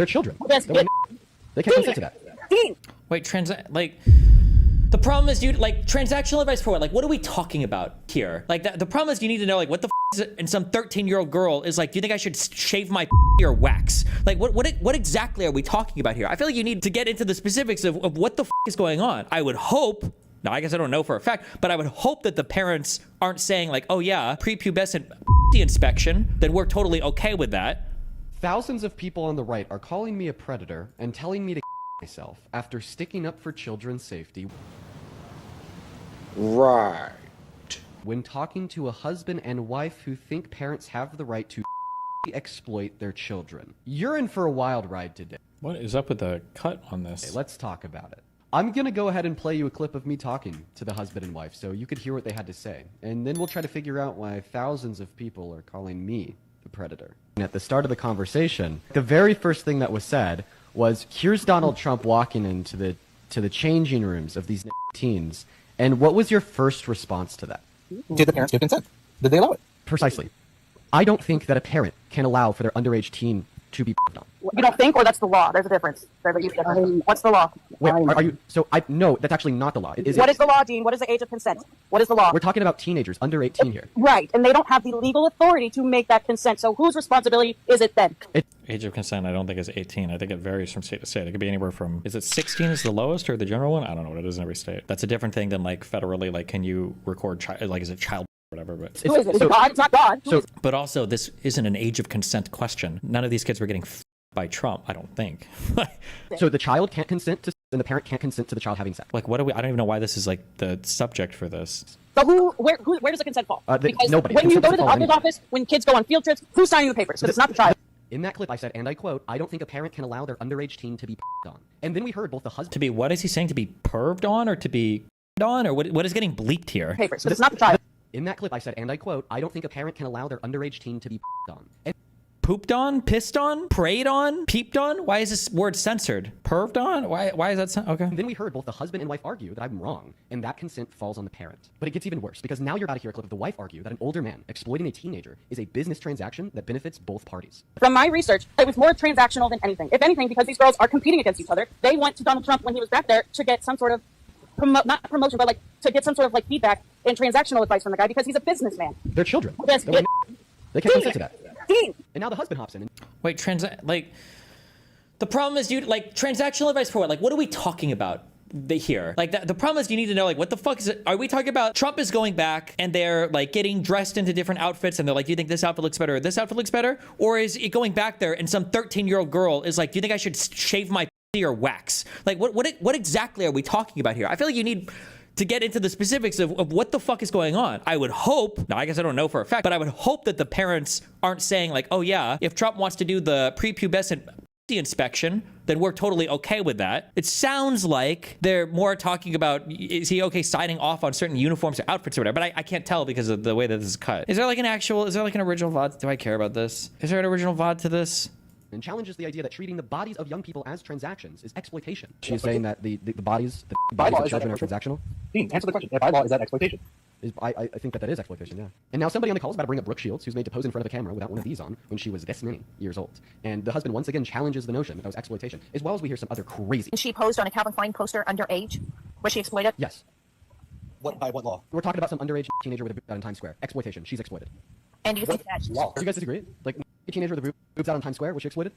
They're children. Yes. They can't consent to that. Wait, the problem is, dude, like, transactional advice for what? Like, what are we talking about here? Like, the problem is you need to know, like, what the f is it? And some 13-year-old girl is like, do you think I should shave my or wax? Like, what exactly are we talking about here? I feel like you need to get into the specifics of what the f is going on. I would hope, now I guess I don't know for a fact, but I would hope that the parents aren't saying like, oh yeah, prepubescent inspection, then we're totally okay with that. Thousands of people on the right are calling me a predator and telling me to myself after sticking up for children's safety. Right. When talking to a husband and wife who think parents have the right to exploit their children. You're in for a wild ride today. What is up with the cut on this? Okay, let's talk about it. I'm gonna go ahead and play you a clip of me talking to the husband and wife so you could hear what they had to say. And then we'll try to figure out why thousands of people are calling me the predator. And at the start of the conversation, the very first thing that was said was, here's Donald Trump walking into the changing rooms of these teens. And what was your first response to that? Did the parents give consent? Did they allow it? Precisely. I don't think that a parent can allow for their underage teen to be on. You don't think, or that's the law? There's a difference. What's the law? Wait, are you? So no, that's actually not the law. It is. What is the law, Dean? What is the age of consent? What is the law? We're talking about teenagers under 18 here. Right, and they don't have the legal authority to make that consent. So whose responsibility is it then? Age of consent, I don't think is 18. I think it varies from state to state. It could be anywhere from, is it 16 is the lowest or the general one? I don't know what it is in every state. That's a different thing than like federally, like can you record child, like is it child or whatever, but Who is it? Is it God? It's not God. So, But also, this isn't an age of consent question. None of these kids were getting by Trump, I don't think. so the child can't consent to, and the parent can't consent to the child having sex. Like, what do we, I don't even know why this is like the subject for this. So where does the consent fall? Because nobody. When you Consent go to the doesn't fall doctor's anywhere. office, when kids go on field trips, who's signing the papers? Because it's not the child. In that clip, I said, and I quote, I don't think a parent can allow their underage teen to be on. And then we heard both the husband. To be, what is he saying? To be perved on or to be on? Or what is getting bleeped here? Papers, but it's not the child. In that clip, I said, and I quote, I don't think a parent can allow their underage teen to be on. And Pooped on? Pissed on? Prayed on? Peeped on? Why is this word censored? Perved on? Why is that okay? then we heard both the husband and wife argue that I'm wrong, and that consent falls on the parent. But it gets even worse, because now you're about to hear a clip of the wife argue that an older man exploiting a teenager is a business transaction that benefits both parties. From my research, it was more transactional than anything. If anything, because these girls are competing against each other, they went to Donald Trump when he was back there to get some sort of not promotion, but like to get some sort of like feedback and transactional advice from the guy because he's a businessman. They're children. Yes. They can't consent to that. Dean. And now the husband hops in. And Wait, the problem is, dude, like, transactional advice for what? Like, what are we talking about here? Like, the problem is you need to know, like, what the fuck is it? Are we talking about Trump is going back and they're, like, getting dressed into different outfits and they're like, do you think this outfit looks better or this outfit looks better? Or is it going back there and some 13-year-old girl is like, do you think I should shave my or wax? Like, what exactly are we talking about here? I feel like you need to get into the specifics of what the fuck is going on. I would hope, now I guess I don't know for a fact, but I would hope that the parents aren't saying like, oh yeah, if Trump wants to do the prepubescent inspection, then we're totally okay with that. It sounds like they're more talking about, is he okay signing off on certain uniforms or outfits or whatever, but I can't tell because of the way that this is cut. Is there like an original VOD? Do I care about this? Is there an original VOD to this? and challenges the idea that treating the bodies of young people as transactions is exploitation. She's saying that the bodies of children are transactional. Dean, answer the question. By law, is that exploitation? I think that is exploitation, yeah. And now somebody on the call is about to bring up Brooke Shields, who's made to pose in front of a camera without one of these on when she was this many years old. And the husband once again challenges the notion that was exploitation, as well as we hear some other crazy. And she posed on a Calvin Klein poster underage? Was she exploited? Yes. By what law? We're talking about some underage teenager with a boob out in Times Square. Exploitation. She's exploited. And do you think that... Law. Do you guys disagree? Like, a teenager with a boobs out in Times Square, was she exploited?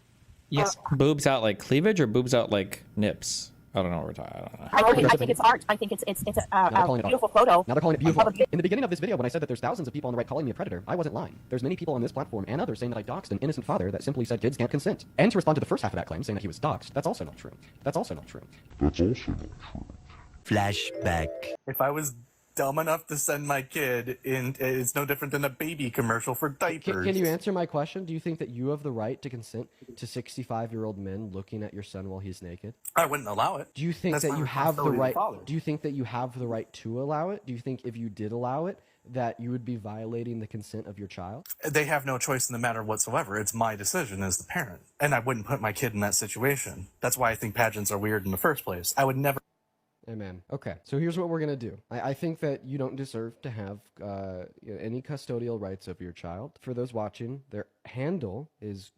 Yes. Boobs out like cleavage or boobs out like nips? I don't know what we're talking. I don't know. I think it's art. I think it's a beautiful photo. Now they're calling it beautiful. In the beginning of this video, when I said that there's thousands of people on the right calling me a predator, I wasn't lying. There's many people on this platform and others saying that I doxed an innocent father that simply said kids can't consent. And to respond to the first half of that claim, saying that he was doxed, that's also not true. That's also not true. Flashback. If I was dumb enough to send my kid in, it's no different than a baby commercial for diapers. Can you answer my question? Do you think that you have the right to consent to 65-year-old men looking at your son while he's naked? I wouldn't allow it. Do you think That's that my you have the responsibility right? as a father. Do you think that you have the right to allow it? Do you think if you did allow it, that you would be violating the consent of your child? They have no choice in the matter whatsoever. It's my decision as the parent. And I wouldn't put my kid in that situation. That's why I think pageants are weird in the first place. I would never... Amen. Okay, so here's what we're gonna do. I think that you don't deserve to have any custodial rights over your child. For those watching, their handle is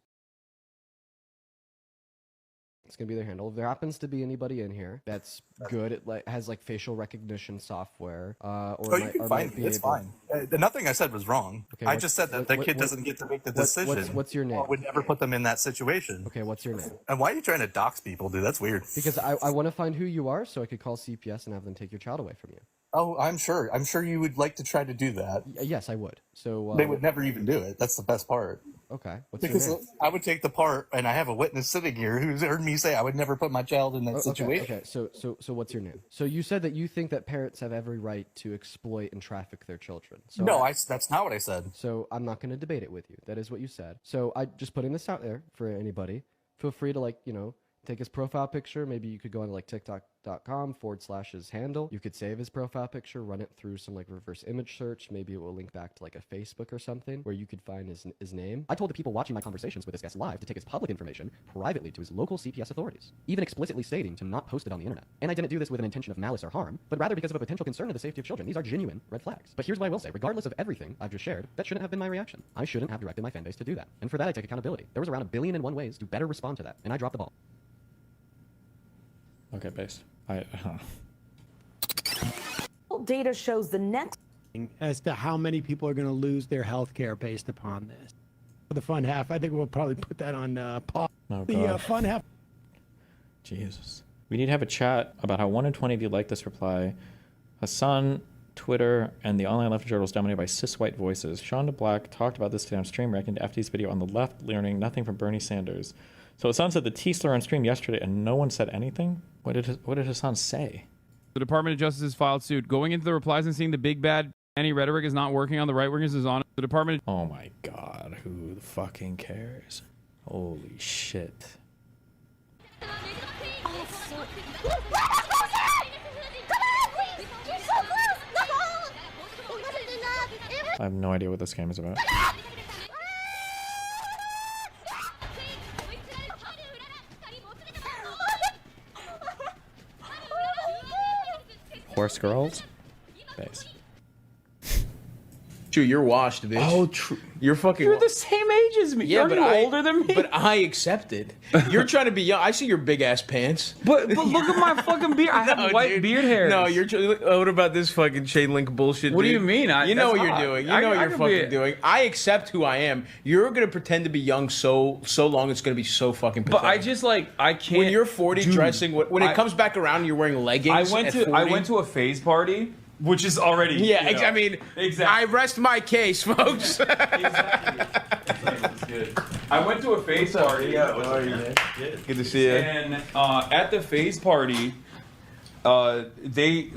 It's gonna be their handle. If there happens to be anybody in here that's good at like has like facial recognition software, you can find me. It's fine. Nothing I said was wrong. Okay, I just said that the kid doesn't get to make the decision. What's your name? I would never put them in that situation. Okay, what's your name? And why are you trying to dox people, dude? That's weird. Because I want to find who you are so I could call CPS and have them take your child away from you. Oh, I'm sure. I'm sure you would like to try to do that. Yes, I would. So they would never even do it. That's the best part. Okay. What's Because your name? I would take the part, and I have a witness sitting here who's heard me say I would never put my child in that situation. Okay. So what's your name? So you said that you think that parents have every right to exploit and traffic their children. So No, that's not what I said. So I'm not going to debate it with you. That is what you said. So I just putting this out there for anybody. Feel free to take his profile picture. Maybe you could go on like TikTok.com/his handle. You could save his profile picture, run it through some like reverse image search. Maybe it will link back to like a Facebook or something where you could find his name. I told the people watching my conversations with this guest live to take his public information privately to his local CPS authorities, even explicitly stating to not post it on the internet. And I didn't do this with an intention of malice or harm, but rather because of a potential concern of the safety of children. These are genuine red flags. But here's what I will say. Regardless of everything I've just shared, that shouldn't have been my reaction. I shouldn't have directed my fan base to do that. And for that, I take accountability. There was around 1,000,000,001 ways to better respond to that, and I dropped the ball. Okay, based. Data shows the next as to how many people are going to lose their health care based upon this. For the fun half, I think we'll probably put that on pause. Oh, the fun half. Jesus. We need to have a chat about how 1 in 20 of you like this reply. Hasan, Twitter, and the online left journals dominated by cis white voices. Sean DeBlack talked about this today on stream, reacting to FD's video on the left, learning nothing from Bernie Sanders. So Hasan said the T slur on stream yesterday, and no one said anything. What did Hasan say? The Department of Justice has filed suit. Going into the replies and seeing the big bad anti-rhetoric is not working on the right wingers is on the Department. Oh my God, who the fucking cares? Holy shit. I have no idea what this game is about. Horse girls? Base. Dude, you're washed, bitch. Oh, true. You're fucking. You're the same age as me. Yeah, You're older than me. But I accept it. You're trying to be young. I see your big ass pants. But look at my fucking beard. I have white beard hairs. No, you're. What about this fucking chain link bullshit? What dude? do you mean? You know what you're doing. You know what you're fucking doing. I accept who I am. You're gonna pretend to be young so long. It's gonna be so fucking. Pathetic. But I just I can't. When you're 40, dressing when it comes back around, you're wearing leggings. I went to a phase party. Which is already... Yeah, I mean, exactly. I rest my case, folks. Exactly. Good. I went to a phase party. Good to see you. And at the phase party, they,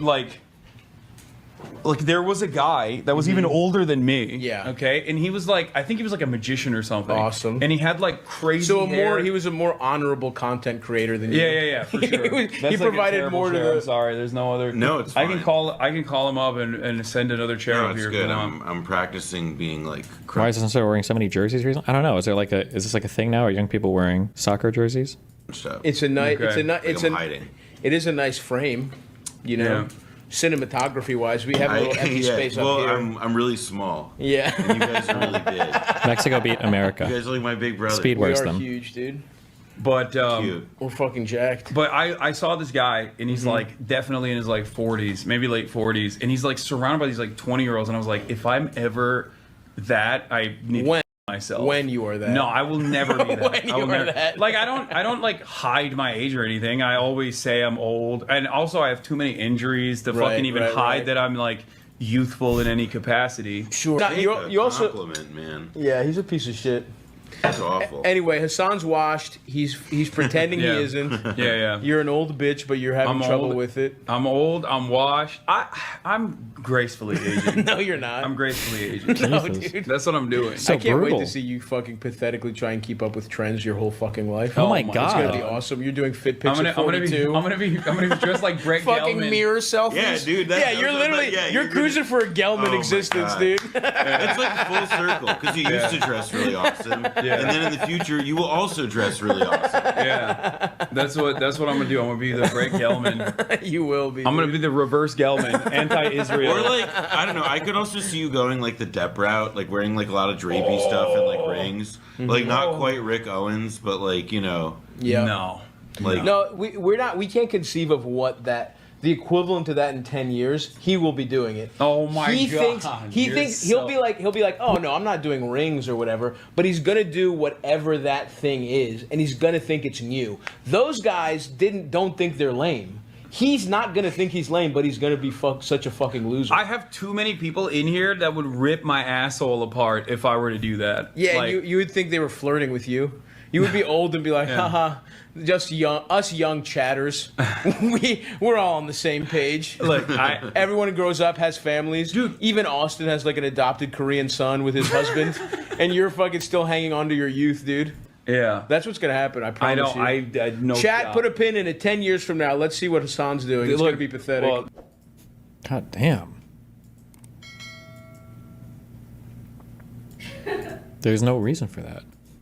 there was a guy that was even older than me. Yeah. Okay. And he was I think he was a magician or something. Awesome. And he had crazy. So hair. he was a more honorable content creator than you. Yeah, for sure. He provided more to the. I'm sorry, there's no other. No, it's fine. I can call him up and send another chair up here. Good. I'm practicing being Why is Hasan wearing so many jerseys recently? I don't know. Is this a thing now? Are young people wearing soccer jerseys? It's a nice. Okay. It is a nice frame, you know. Yeah. Cinematography wise, we have a little empty space up here. I'm really small. Yeah. And you guys are really big. Mexico beat America. You guys are like my big brother. Speed worse them. We are huge, dude. But we're fucking jacked. But I saw this guy, and he's definitely in his 40s, maybe late 40s, and he's surrounded by these 20-year-olds, and I was like, if I'm ever that, I need to myself. When you are that? No, I will never be that. When you are that? I don't hide my age or anything. I always say I'm old, and also I have too many injuries to fucking even hide that I'm youthful in any capacity. Sure. Now, you also compliment, man. Yeah, he's a piece of shit. That's awful. Anyway, Hasan's washed. He's pretending he isn't. Yeah. You're an old bitch, but you're having trouble with it. I'm old. I'm washed. I'm gracefully aging. No, you're not. I'm gracefully aging. No, dude. That's what I'm doing. So I can't wait to see you fucking pathetically try and keep up with trends your whole fucking life. Oh my God. It's gonna be awesome. You're doing fit pics at 42. I'm gonna be dressed like Brett fucking Gelman. mirror selfies. Yeah, dude. You're literally you're cruising for a Gelman existence, dude. It's like full circle because you used to dress really awesome, and then in the future you will also dress really awesome. Yeah, that's what I'm gonna do. I'm gonna be the Brett Gelman. You will be. I'm gonna be the reverse Gelman, anti-Israel. Or I don't know. I could also see you going the Depp route, wearing a lot of drapey stuff and rings, not quite Rick Owens, but Yeah. No. Like, No, we're not. We can't conceive of what the equivalent to that in 10 years. He will be doing it. Oh my God! He thinks he'll be like, oh no, I'm not doing rings or whatever. But he's gonna do whatever that thing is, and he's gonna think it's new. Those guys don't think they're lame. He's not gonna think he's lame, but he's gonna be such a fucking loser. I have too many people in here that would rip my asshole apart if I were to do that. Yeah, like, you would think they were flirting with you. You would be old and be like, haha, just us young chatters. We're all on the same page. Look, everyone grows up, has families. Dude, even Austin has like an adopted Korean son with his husband, and you're fucking still hanging on to your youth, dude. Yeah, that's what's gonna happen. I promise you. I know. Chat, put a pin in it. 10 years from now, let's see what Hasan's doing. It's gonna be pathetic. Well, God damn. There's no reason for that.